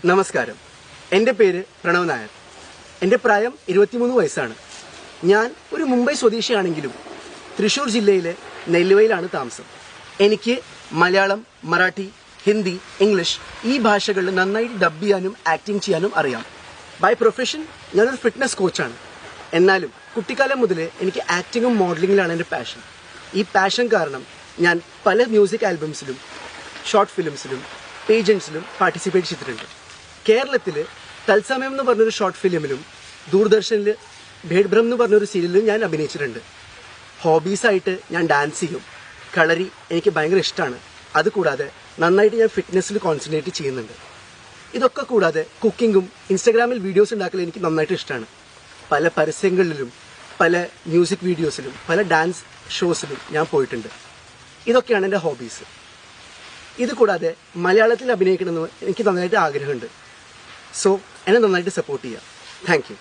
നമസ്കാരം. എൻ്റെ പേര് പ്രണവ് നായർ. എൻ്റെ പ്രായം 23 വയസ്സാണ്. ഞാൻ ഒരു മുംബൈ സ്വദേശിയാണെങ്കിലും തൃശ്ശൂർ ജില്ലയിലെ നെല്ലുവയിലാണ് താമസം. എനിക്ക് മലയാളം, മറാഠി, ഹിന്ദി, ഇംഗ്ലീഷ് ഈ ഭാഷകളിൽ നന്നായി ഡബ് ചെയ്യാനും ആക്ടിങ് ചെയ്യാനും അറിയാം. ബൈ പ്രൊഫഷൻ ഞാനൊരു ഫിറ്റ്നസ് കോച്ചാണ്. എന്നാലും കുട്ടിക്കാലം മുതലേ എനിക്ക് ആക്ടിങ്ങും മോഡലിങ്ങിലാണ് എൻ്റെ പാഷൻ. ഈ പാഷൻ കാരണം ഞാൻ പല മ്യൂസിക് ആൽബംസിലും ഷോർട്ട് ഫിലിംസിലും പേജൻസിലും പാർട്ടിസിപ്പേറ്റ് ചെയ്തിട്ടുണ്ട്. കേരളത്തിൽ തത്സമയം എന്ന് പറഞ്ഞൊരു ഷോർട്ട് ഫിലിമിലും ദൂരദർശനിൽ ഭേഡ്ഭ്രം എന്ന് പറഞ്ഞൊരു സീരിയലിലും ഞാൻ അഭിനയിച്ചിട്ടുണ്ട്. ഹോബീസായിട്ട് ഞാൻ ഡാൻസ് ചെയ്യും, കളരി എനിക്ക് ഭയങ്കര ഇഷ്ടമാണ്. അതുകൂടാതെ നന്നായിട്ട് ഞാൻ ഫിറ്റ്നസ്സിൽ കോൺസെൻട്രേറ്റ് ചെയ്യുന്നുണ്ട്. ഇതൊക്കെ കൂടാതെ കുക്കിങ്ങും ഇൻസ്റ്റാഗ്രാമിൽ വീഡിയോസ് ഉണ്ടാക്കൽ എനിക്ക് നന്നായിട്ട് ഇഷ്ടമാണ്. പല പരസ്യങ്ങളിലും പല മ്യൂസിക് വീഡിയോസിലും പല ഡാൻസ് ഷോസിലും ഞാൻ പോയിട്ടുണ്ട്. ഇതൊക്കെയാണ് എൻ്റെ ഹോബീസ്. ഇത് കൂടാതെ മലയാളത്തിൽ അഭിനയിക്കണമെന്ന് എനിക്ക് നന്നായിട്ട് ആഗ്രഹമുണ്ട്. സോ എന്നെ നന്നായിട്ട് സപ്പോർട്ട് ചെയ്യുക. Thank you.